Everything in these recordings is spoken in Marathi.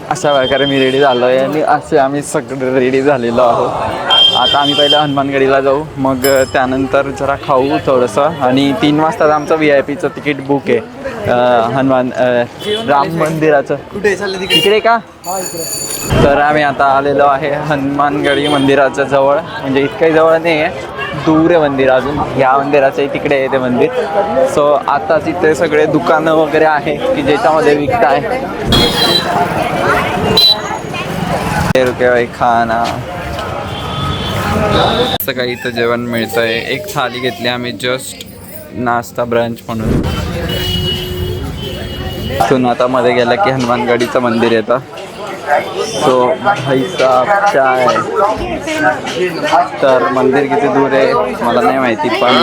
अशा प्रकारे मी रेडी झालो आहे आणि असे आम्ही सगळे रेडी झालेलो आहोत. आता आम्ही पहिलं हनुमानगडीला जाऊ, मग त्यानंतर जरा खाऊ थोडंसं आणि 3 वाजता आमचं VIP चं तिकीट बुक आहे राम मंदिराचं. इकडे का? तर आम्ही आता आलेलो आहे हनुमानगडी मंदिराच्या जवळ, म्हणजे इतकंही जवळ नाही आहे, दूर आहे मंदिर अजून. ह्या मंदिराच्या तिकडे आहे ते मंदिर. सो आता तिथे सगळे दुकानं वगैरे आहे की ज्याच्यामध्ये विकताय रुपये खाना. असं काही इथं जेवण मिळतंय. एक थाली घेतली आम्ही जस्ट नाश्ता ब्रंच म्हणून. इथून आता मध्ये गेलं की हनुमानगडीचं मंदिर येतं. सो भाई साहब चाय. तर मंदिर किती दूर आहे मला नाही माहिती, पण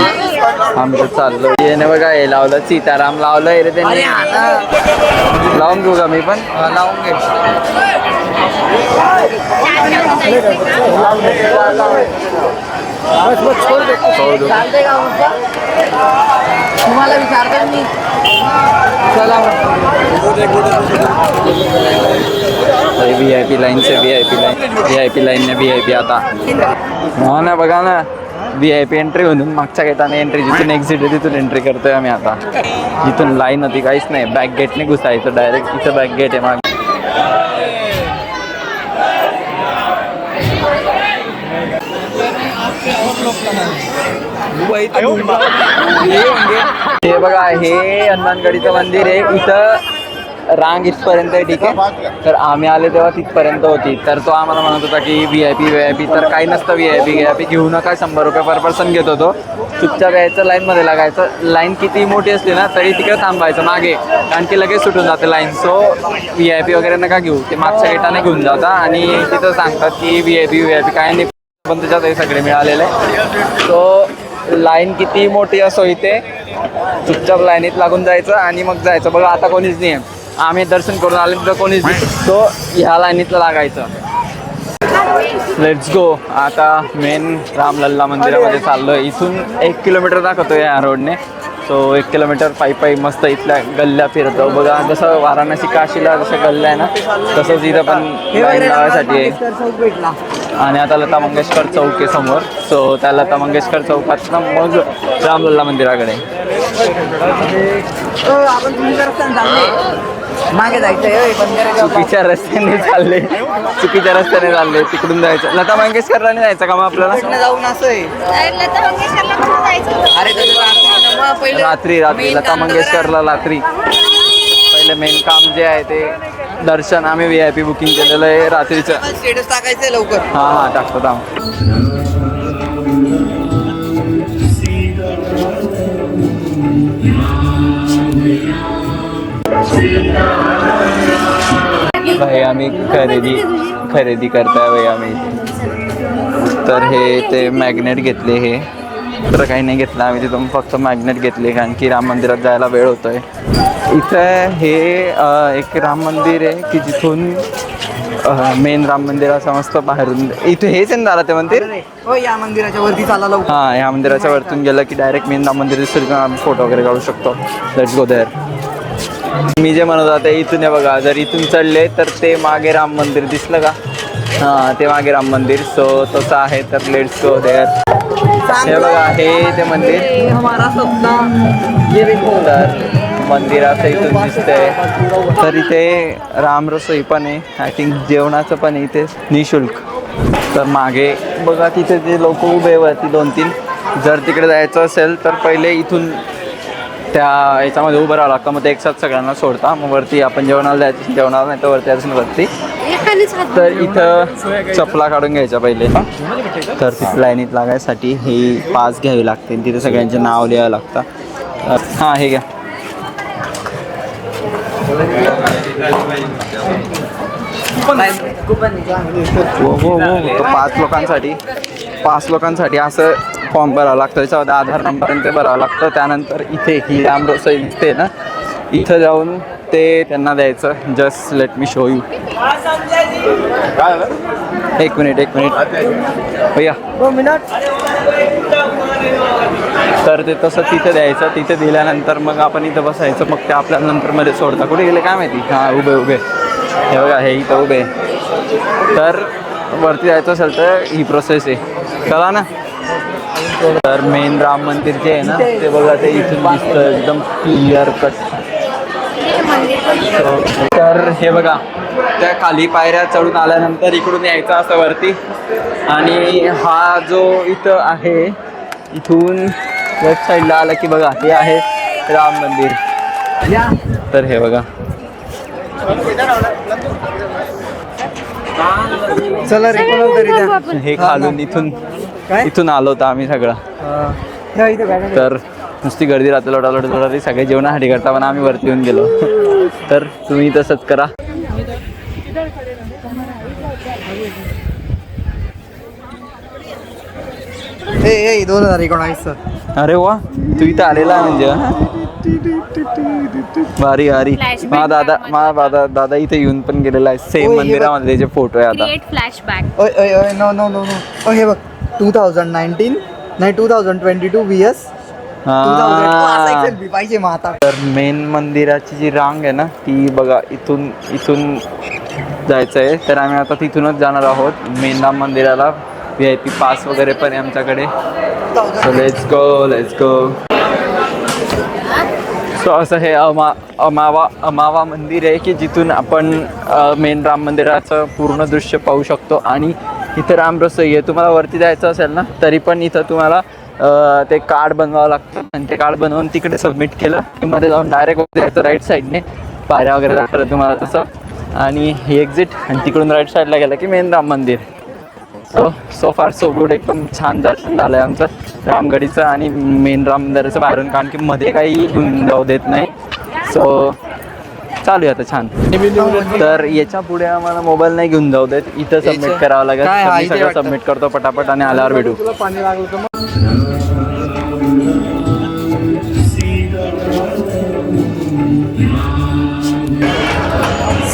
आमचं चाललो. येणे बघा, हे लावलं सीताराम लावलं रे त्यांनी. लावून घेऊ का मी पण? लावून घे. तुम्हाला विचारतो मी. चला VIP लाईन से VIP लाईन ने VIP आता. हो ना, बघा ना, VIP एंट्री म्हणून मागच्या गेटाने एंट्री, जिथून एक्झिट आहे तिथून एंट्री करतोय आम्ही आता. जिथून लाईन होती काहीच नाही, बॅक गेटने घुसायचं डायरेक्ट. इथं बॅक गेट आहे माग. हे बघा, हे हनुमानगडीचं मंदिर आहे. इथं रांग इथपर्यंत आहे, ठीक आहे. तर आम्ही आले तेव्हा तिथपर्यंत होती. तर तो आम्हाला म्हणत होता की VIP तर काही नसतं. VIP घेऊ नका, 100 रुपये पर पर्सन घेत होतो. चुपचाप यायचं, लाईनमध्ये लागायचं. लाईन किती मोठी असली ना तरी तिकडे थांबायचं मागे, कारण की लगेच सुटून जाते लाईन. सो VIP वगैरे नका घेऊ, ते मागच्या गेटाने घेऊन जाता आणि तिथं सांगतात की VIP काय नाही, पण त्याच्यात हे सगळे मिळालेले. सो लाईन किती मोठी असो इथे, चुपचाप लाईनीत लागून जायचं आणि मग जायचं. बघा आता कोणीच नाही आहे, आम्ही दर्शन करून आले तर कोणीच नाही. सो ह्या लाईनीतलं लागायचं. Let's go. आता मेन रामलल्ला मंदिरामध्ये चाललो आहे. इथून 1 किलोमीटर दाखवतो या रोडने. सो 1 किलोमीटर पायी मस्त इथल्या गल्ल्या फिरतो. बघा जसं वाराणसी काशीला जसं गल्ल्या आहे ना, तसंच इथं पण लाईन लावायसाठी आहे. आणि आता लता मंगेशकर चौक आहे समोर. सो त्या लता मंगेशकर चौकातनं मग रामलल्ला मंदिराकडे. मागे जायचं, चुकीच्या रस्त्याने चालले तिकडून जायचं. लता मंगेशकरला नाही जायचं का मग आपल्याला? जाऊन असं रात्री लता मंगेशकरला रात्री. पहिले मेन काम जे आहे ते दर्शन. आम्ही VIP बुकिंग केलेलं आहे रात्रीचं. स्टेटस टाकायचंय लवकर. हां टाकतो थांब. भाई आम्ही खरेदी करताय भाई आम्ही. तर हे ते मॅग्नेट घेतले. हे तर काही नाही घेतलं आम्ही तिथून, फक्त मॅग्नेट घेतले कारण की राम मंदिरात जायला वेळ होतोय. इथं हे एक राम मंदिर आहे की जिथून मेन राम मंदिराचं मस्त बाहेरून इथे हेच आहे ना ते मंदिर. हो, या मंदिराच्या वरती चालला लवकर. हां, ह्या मंदिराच्या वरतून गेलं की डायरेक्ट मेन राम मंदिर दिसतं. आम्ही फोटो वगैरे काढू शकतो. Let's go there. मी जे म्हणत होते इथून आहे बघा, जर इथून चढले तर ते मागे राम मंदिर दिसलं का? हां, ते मागे राम मंदिर. सो तसं आहे. तर लेट्स गो देअर. हे बघा, हे ते मंदिर. तर मंदिराचं इथून दिसतंय. तर इथे राम रसोई पण आहे. आय थिंक जेवणाचं पण आहे इथे निःशुल्क. तर मागे बघा तिथे जे लोक उभे वरती 2-3. जर तिकडे जायचं असेल तर पहिले इथून त्या याच्यामध्ये उभं राहावं लागतं. मग ते एकसाथ सगळ्यांना सोडता. मग वरती आपण जेवणाला जायचं, जेवणाला नाही तर वरती असून वरती. तर इथं चपला काढून घ्यायच्या पहिले. तर तिथे लाईनीत लागायसाठी हे पास घ्यावी लागते. तिथे सगळ्यांचे नाव लिहावं लागतं. हां, हे घ्या. हो, 5 लोकांसाठी असं फॉर्म भरावं लागतं. त्याच्यामध्ये आधार नंबर ते भरावं लागतं. त्यानंतर इथे ही राम रसोई दिसते ना, इथं जाऊन ते त्यांना द्यायचं. Just let me show you. एक मिनिट भैया. तर ते तसं तिथे द्यायचं. तिथे दिल्यानंतर मग आपण इथं बसायचं. मग ते आपल्याला नंतर मध्ये सोडता. कुठे गेले काय माहिती. हां, उभे हे बघा हे इथं उभे. तर वरती जायचं असेल तर ही प्रोसेस आहे. चला ना. तर मेन राम मंदिर जे आहे ना ते बघा ते इथून दिसतं एकदम क्लिअर कट. तर हे बघा त्या खाली पायऱ्या चढून आल्यानंतर इकडून यायचं असं वरती. आणि हा जो इथं आहे इथून लेफ्ट साईडला आला की बघा हे आहे राम मंदिर. तर हे बघा चला रे कोणाला तरी द्या. हे खालून इथून आलो होतो आम्ही सगळं. तर नुसती गर्दी राहते लोटालोटी सगळे जेवणासाठी करता पण आम्ही वरती येऊन गेलो. तर तुम्ही तसंच करा. हे 2019. अरे वा तू इथं आलेला म्हणजे भारी भारी. माझा दादा इथे येऊन पण गेलेला आहे सेम मंदिरामध्ये. त्याचे फोटो आहे आता. फ्लॅशबॅक. ओय नो हे बघ 2019 नाही 2022 VS 2008 पाहिजे मग आता. तर मेन मंदिराची जी रांग आहे ना ती बघा इथून जायचं आहे. तर आम्ही आता तिथूनच जाणार आहोत मेन राम मंदिराला. VIP पास वगैरे पण आहे आमच्याकडे. So let's go. सो असं हे अमावा मंदिर आहे की जिथून आपण मेन राम मंदिराचं पूर्ण दृश्य पाहू शकतो. आणि इथं रामरसोई आहे. तुम्हाला वरती जायचं असेल ना तरी पण इथं तुम्हाला ते कार्ड बनवावं लागतं. आणि ते कार्ड बनवून तिकडे सबमिट केलं की मध्ये जाऊन डायरेक्ट जायचं राईट साईडने. पायऱ्या वगैरे लागतं तुम्हाला तसं. आणि ही एक्झिट आणि तिकडून राईट साईडला गेलं की मेन राम मंदिर. सो फार सो गुड. एकदम छान दर्शन झालं आहे आमचं रामगडीचं आणि मेन राम मंदिराचं बाहेरून. कारण की मध्ये काही घेऊन जाऊ देत नाही. सो चालू आहे आता छान. तर याच्या पुढे आम्हाला मोबाईल नाही घेऊन जाऊ देत. इथं सबमिट करावं लागेल. मी सगळं सबमिट करतो पटापट आणि आल्यावर भेटू.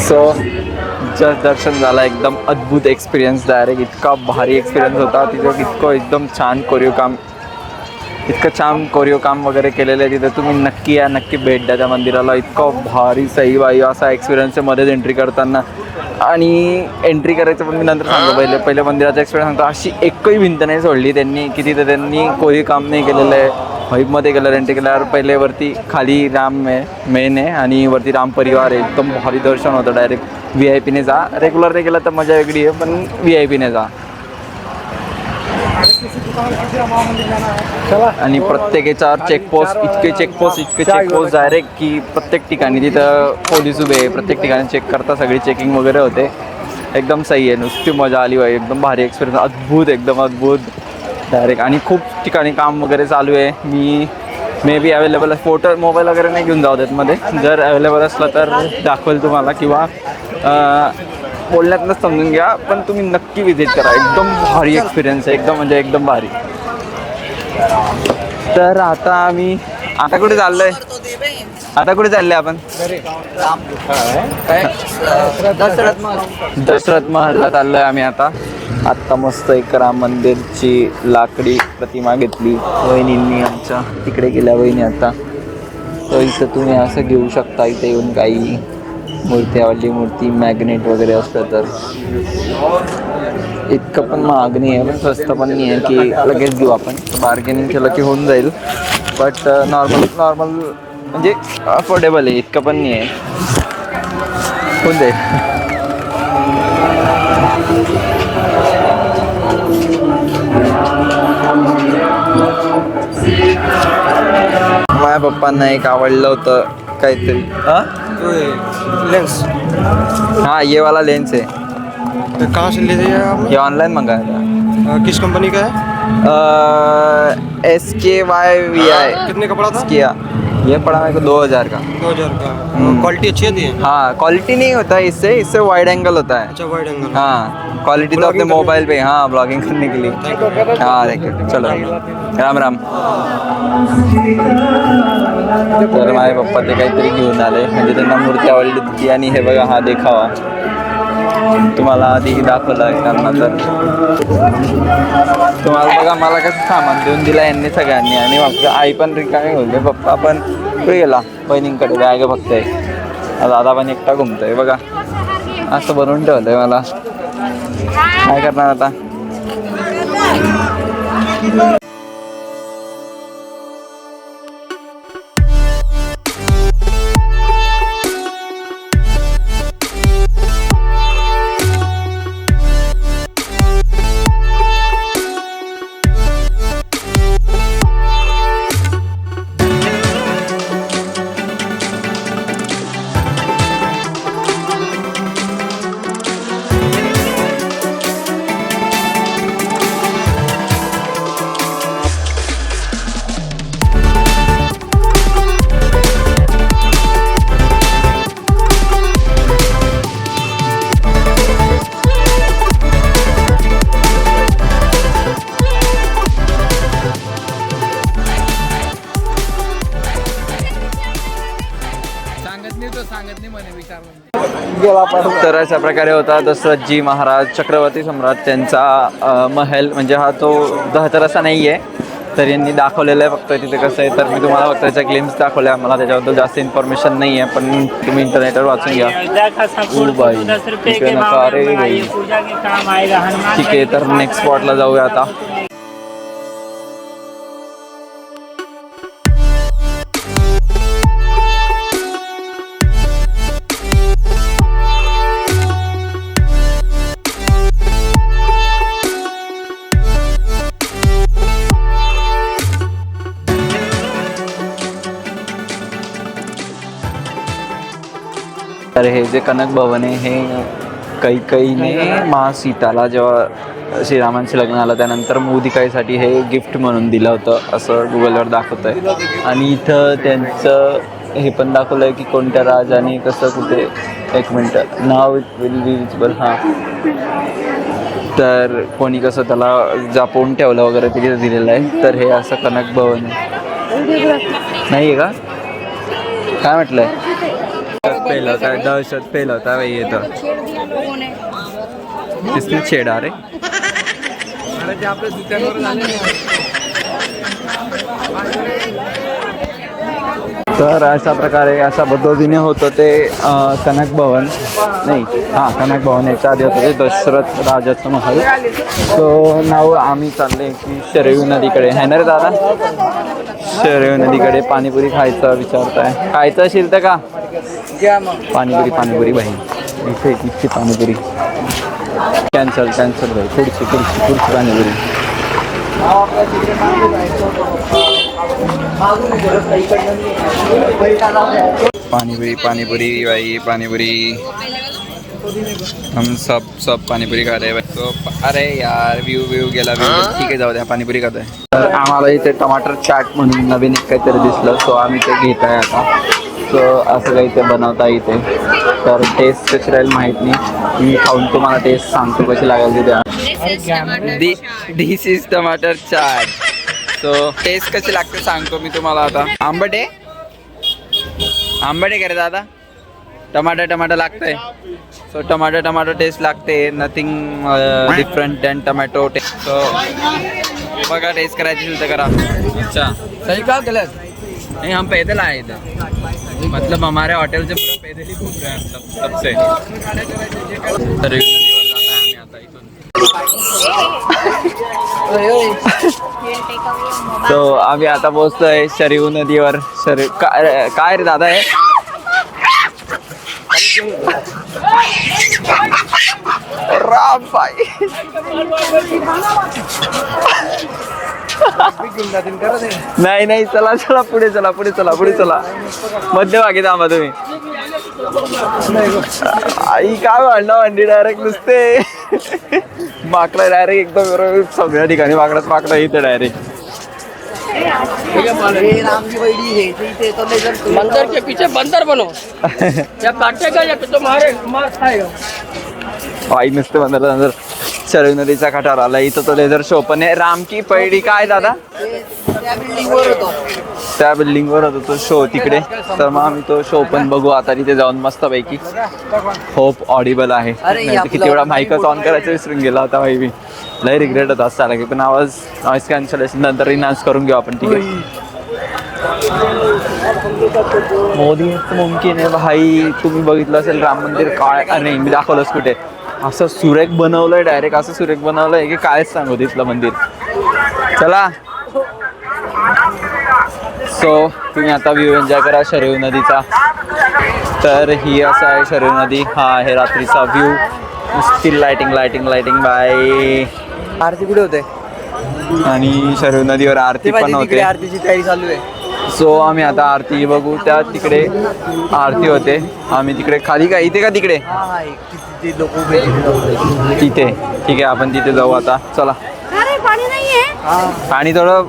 सो जस्ट दर्शन झाला. एकदम अद्भुत एक्सपिरियन्स. डायरेक्ट इतका भारी एक्सपिरियन्स होता. तिथं एकदम छान कोरिओ काम वगैरे केलेलं आहे तिथं. तुम्ही नक्की भेट द्या त्या मंदिराला. इतकं भारी सही बाई असा एक्सपिरियन्स आहे मध्येच एंट्री करताना. आणि एंट्री करायचं पण मी नंतर सांगतो. पहिले मंदिराचा एक्सपिरियन्स सांगतो. अशी एकही भिंत नाही सोडली त्यांनी की तिथं त्यांनी कोरिओ काम नाही केलेलं आहे. व्हाईबमध्ये गेलं एंट्री केल्यावर पहिले वरती खाली राम आहे मेन आहे आणि वरती राम परिवार आहे. एकदम भारी दर्शन होतं. डायरेक्ट VIP ने जा. रेग्युलर नाही गेलं तर मजा वेगळी आहे पण VIP ने जा. आणि प्रत्येक याच्यावर इतके चेकपोस्ट डायरेक्ट की प्रत्येक ठिकाणी तिथं पोलीस उभे आहे. प्रत्येक ठिकाणी चेक करता. सगळी चेकिंग वगैरे होते. एकदम सही आहे. नुसती मजा आली बाई. एकदम भारी एक्सपिरियन्स. एकदम अद्भुत डायरेक्ट. आणि खूप ठिकाणी काम वगैरे चालू आहे. मी maybe available photo mobile वगैरे नाही घेऊन जाऊ देत मध्ये. जर अवेलेबल असलं तर दाखवेल तुम्हाला किंवा बोलण्यातनंच समजून घ्या. पण तुम्ही नक्की विजिट करा. एकदम भारी एक्सपिरियन्स आहे. एकदम भारी. तर आता कुठे चाललोय आपण? दशरथ महलला चाललोय आम्ही आत्ता मस्त एक राम मंदिरची लाकडी प्रतिमा घेतली वहिनींनी आमच्या. तिकडे गेल्या वहिनी आता. तर इथं तुम्ही असं घेऊ शकता. इथे येऊन काही मूर्ती मॅग्नेट वगैरे असतं तर. इतकं पण महाग नाही आहे पण स्वस्त पण नाही आहे की लगेच घेऊ आपण. बार्गेनिंग केलं की होऊन जाईल. बट नॉर्मल म्हणजे अफोर्डेबल आहे. इतकं पण नाही आहे. होऊन जाईल. माझ्या पप्पांना एक आवडलं होतं काहीतरी. लेन्स ये वाला लेंस है. तो कहाँ से ले दिया आपने? ये ऑनलाइन मंगाया था. किस कंपनी का है? SKYVI. कितने का पड़ा था? किया ये पड़ा मेरे को 2000 का. 2000 का. क्वालिटी अच्छी आती है? हाँ क्वालिटी नहीं होता है इससे वाइड एंगल होता है. अच्छा वाइड एंगल. हाँ क्वालिटी तो अपने मोबाईल पे. हाँ ब्लॉगिंग करने के लिए. हाँ देखिए चलो राम. तर माझे पप्पा ते काहीतरी घेऊन आले म्हणजे त्यांना मूर्ती आवडली होती. आणि हे बघा हा देखावा तुम्हाला आधी दाखवला आहे त्यांना. तर तुम्हाला बघा मला कसं सामान देऊन दिला यांनी सगळ्यांनी. आणि मग आई पण रिकामी होते. पप्पा पण पुढे गेला बहिणींकडे बॅग फक्त आहे. दादा पण एकटा घुमतोय बघा, असं बनवून ठेवलंय मला. काय करणार आता. तर अशा प्रकारे होता दशरथजी महाराज छत्रपती सम्राट त्यांचा महल. म्हणजे हा तो तर असा नाही आहे, तर यांनी दाखवलेलं आहे फक्त तिथे कसं आहे. तर मी तुम्हाला फक्त त्याच्या ग्लिम्स दाखवल्या, मला त्याच्याबद्दल जास्त इन्फॉर्मेशन नाही आहे, पण तुम्ही इंटरनेटवर वाचून घ्या. बाई ठीक आहे नका, अरे बाई ठीक आहे. तर नेक्स्ट स्पॉटला जाऊया आता. तर हे जे कनक भवन आहे हे कैकेयीने माँ सीताला जेव्हा श्रीरामांशी लग्न आलं त्यानंतर मोदिकाईसाठी हे गिफ्ट म्हणून दिलं होतं असं गुगलवर दाखवत आहे. आणि इथं त्यांचं हे पण दाखवलं आहे की कोणत्या राजाने कसं कुठे. एक मिनटं, नाव विल बी विजिबल. हां, तर कोणी कसं त्याला जपून ठेवलं वगैरे तिथे दिलेलं आहे. तर हे असं कनक भवन नाही आहे का, काय म्हटलंय. पेल होता है, दहशत पेल होता है ये तो किसने छेड़ा रे. तर अशा प्रकारे अशा पद्धतीने होतं ते कनक भवन. नाही हां, कनक भवन याच्या आधी होतं ते दशरथ राजाचं महल. तो नाव आम्ही चालले की शरयू नदीकडे आहे ना रे दादा. शरयू नदीकडे पाणीपुरी खायचा विचारताय. खायचं असेल तर का पाणीपुरी. पाणीपुरी भाई इथे इतकी पाणीपुरी. कॅन्सल भाई. पुढची पाणीपुरी. पानीपुरी भाई पानीपुरी. हम सब पानीपुरी खा रहे हैं. तो अरे यार व्यू गेला. ठीक आहे, जाऊ द्या. पाणीपुरी खात आहे. तर आम्हाला इथे टमाटर चाट म्हणून नवीन एक काहीतरी दिसलं, सो आम्ही ते घेत आहे आता. सो असं काही ते बनवता इथे. तर टेस्ट कशी राहील माहीत नाही, मी खाऊन तुम्हाला टेस्ट सांगतो कशी लागेल तिथे. दिस इज टमाटर चाट. सो टेस्ट कशी लागते सांगतो मी तुम्हाला आता. आंबट आहे का रे दादा. टमाटर लागतंय. सो टमाटर टेस्ट लागते. Nothing different than tomato taste. So बघा, टेस्ट करायची असेल तर करा. अच्छा सही का गलत नहीं, हम पैदल आए इधर. मतलब हमारे होटल से पूरा पैदल ही घूम रहे हैं तब से. तर तो आम्ही आता पोहोचतोय शरयू नदीवर. काय रे दादा आहे. राम भाई नाही चला पुढे चला. मध्यभागी थांबा तुम्ही. आई काय वाढणार अंडी डायरेक्ट नुसते माकडा डायरेक्ट एकदम सगळ्या ठिकाणी माकडा इथे डायरेक्ट. मंदिर के पीछे बंदर बनो. या काटेगा या तो मार खाएगा. आई नुसते बंदर. शरयू नदीच्या काठावर आला. इथं तो लेझर शो पण आहे. रामकी पैडी काय दादा. त्या बिल्डिंगवर होतो तो शो तिकडे. तर मग आम्ही तो शो पण बघू आता तिथे जाऊन मस्तपैकी. होप ऑडिबल आहे. किती वेळा माईकच ऑन करायचं विसरून गेला होता भाई. मी लय रिग्रेट होता असं झाला की, पण नॉईस कॅन्सलेशन नंतर रिनाउन्स करून घेऊ आपण. ठीक आहे. मोदी मुमकिन आहे भाई. तुम्ही बघितलं असेल राम मंदिर काय, अरे मी दाखवलंच कुठे, असं सुरेख बनवलंय, डायरेक्ट असं सुरेख बनवलंय की कायच सांगू तिथलं मंदिर. चला सो तुम्ही आता व्ह्यू एन्जॉय करा शरयू नदीचा. तर ही असं आहे शरयू नदी, हा आहे रात्रीचा view. Still lighting lighting lighting bye. Aarti कुठे होते? आणि शरयू नदीवर आरती पण होते. आरतीची तयारी चालू आहे. सो आम्ही आता आरती बघू. त्या तिकडे आरती होते, आम्ही तिकडे खाली का इथे का तिकडे लोक उभे तिथे. ठीक आहे आपण तिथे जाऊ आता. चला. पाणी नाहीये. पाणी थोडं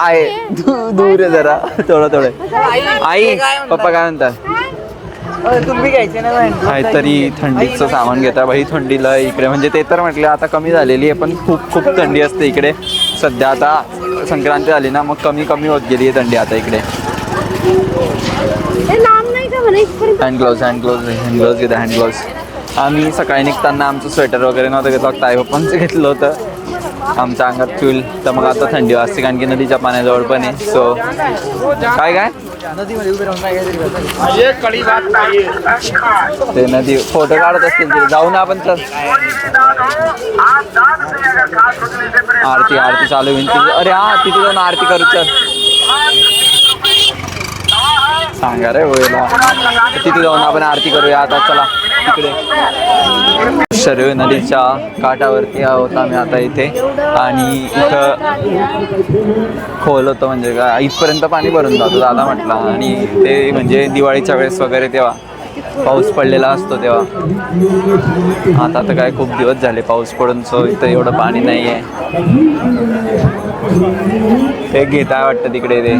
आहे, दूर आहे जरा थोडं. आई पप्पा काय म्हणतात? तुम्ही घ्यायचे ना काहीतरी थंडीचं सामान घेता भाई. थंडीला इकडे म्हणजे ते तर म्हटलं आता कमी झालेली आहे, पण खूप खूप थंडी असते इकडे सध्या. आता संक्रांती झाली ना, मग कमी कमी होत गेली आहे थंडी आता इकडे. हँड ग्लोव्ज घेता हँड ग्लोव्ज. आम्ही सकाळी निघताना आमचं स्वेटर वगैरे नव्हतं घेतलं, फक्त आई पप्पांचं घेतलं होतं. आमच्या अंगात चूल, तर मग आता थंडी वाजते कारण की नदीच्या पाण्याजवळ पण आहे. सो काय नदीमध्ये उभे राहून काय ते नदी फोटो काढत असतील तिथे जाऊ ना आपण. तर आरती चालू होईल. अरे हा तिथे जाऊन आरती करू. चल सांगा रे बोला. तिथे जाऊन आपण आरती करूया आता. चला तिकडे शरयू नदीच्या काठावरती आहोत आम्ही आता इथे. आणि इथं खोल होतं म्हणजे काय, इथपर्यंत पाणी भरून जातं दादा म्हटलं. आणि ते म्हणजे दिवाळीच्या वेळेस वगैरे तेव्हा पाऊस पडलेला असतो तेव्हा. आता तर काय खूप दिवस झाले पाऊस पडून, सो इथं एवढं पाणी नाही आहे. ते घेता वाटतं तिकडे ते.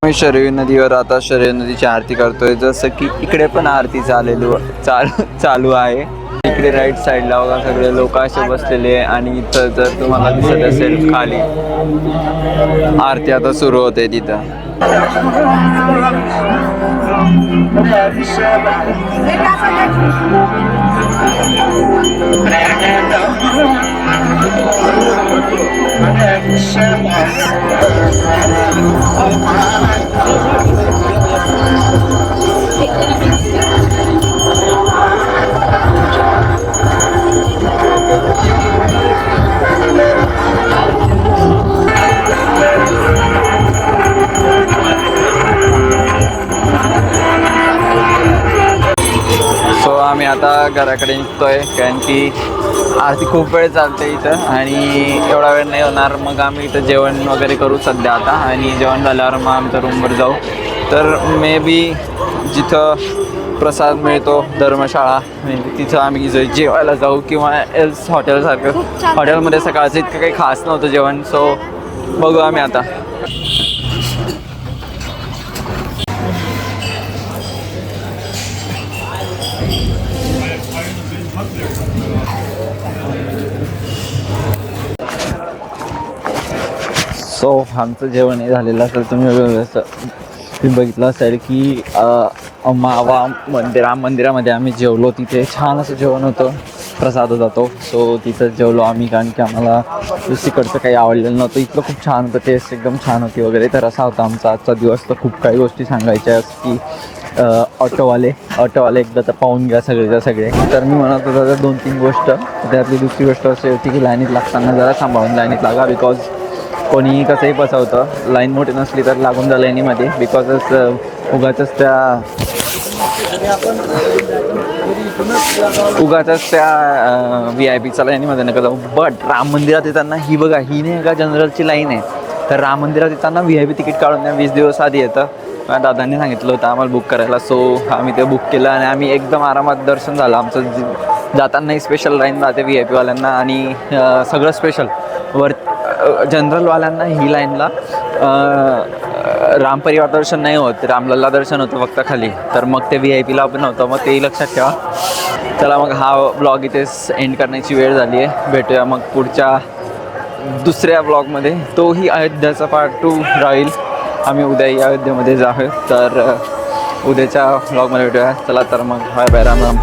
मी शरयू नदीवर आता शरयू नदीची आरती करतोय. जसं की इकडे पण आरती चालू आहे. इकडे राईट साईडला बघा सगळे लोक असे बसलेले आहे. आणि इथं जर तुम्हाला दिसत असेल खाली आरती आता सुरू होते तिथं. सो आम्ही आता घराकडे निघतोय कारण की आरती खूप वेळ चालते इथं आणि एवढा वेळ नाही होणार. मग आम्ही इथं जेवण वगैरे करू सध्या आता. आणि जेवण झाल्यावर मग आमच्या रूमवर जाऊ. तर मे बी जिथं प्रसाद मिळतो धर्मशाळा तिथं आम्ही जेवायला जाऊ. किंवा एल्स हॉटेलसारखं. हॉटेलमध्ये सकाळचं इतकं काही खास नव्हतं जेवण. सो बघू आम्ही आता. सो आमचं जेवण हे झालेलं असेल. तुम्ही बघितलं असेल की मावा मंदिरामध्ये आम्ही जेवलो. तिथे छान असं जेवण होतं, प्रसाद जातो. सो तिथं जेवलो आम्ही कारण की आम्हाला दुसरीकडचं काही आवडलेलं नव्हतं. इथलं खूप छान होतं, टेस्ट एकदम छान होती वगैरे. तर असा होता आमचा आजचा दिवस. तर खूप काही गोष्टी सांगायच्या की ऑटोवाले एकदा तर पाहून घ्या सगळेच्या सगळे. तर मी म्हणत होतो तर 2-3 गोष्ट. त्यातली दुसरी गोष्ट अशी होती की लाईनीत लागताना जरा सांभाळून लाईनीत लागा. बिकॉज कोणी कसंही फसवतं. लाईन मोठी नसली तर लागून जा लाईनीमध्ये. बिकॉजच उगाचच त्या VIP लाईनीमध्ये नका जाऊ. बट राम मंदिरात येताना ही बघा, ही नाही का जनरलची लाईन आहे. तर राम मंदिरात येताना VIP तिकीट काढून द्या. 20 दिवस आधी येतं. दादांनी सांगितलं होतं आम्हाला बुक करायला. सो आम्ही ते बुक केलं आणि आम्ही एकदम आरामात दर्शन झालं आमचं. जातानाही स्पेशल लाईन राहते VIP वाल्यांना आणि सगळं स्पेशल. जनरलवाल्यांना ही लाईनला राम परिवार दर्शन नाही होत, रामलल्ला दर्शन होतं फक्त खाली. तर मग ते VIPला पण होतं. मग तेही लक्षात ठेवा. चला मग हा ब्लॉग इथेच एंड करण्याची वेळ झाली आहे. भेटूया मग पुढच्या दुसऱ्या ब्लॉगमध्ये. तोही अयोध्याचा पार्ट 2 राहील. आम्ही उद्याही अयोध्येमध्ये जाऊ. तर उद्याच्या ब्लॉगमध्ये भेटूया. चला तर मग बाय बाय, राम राम.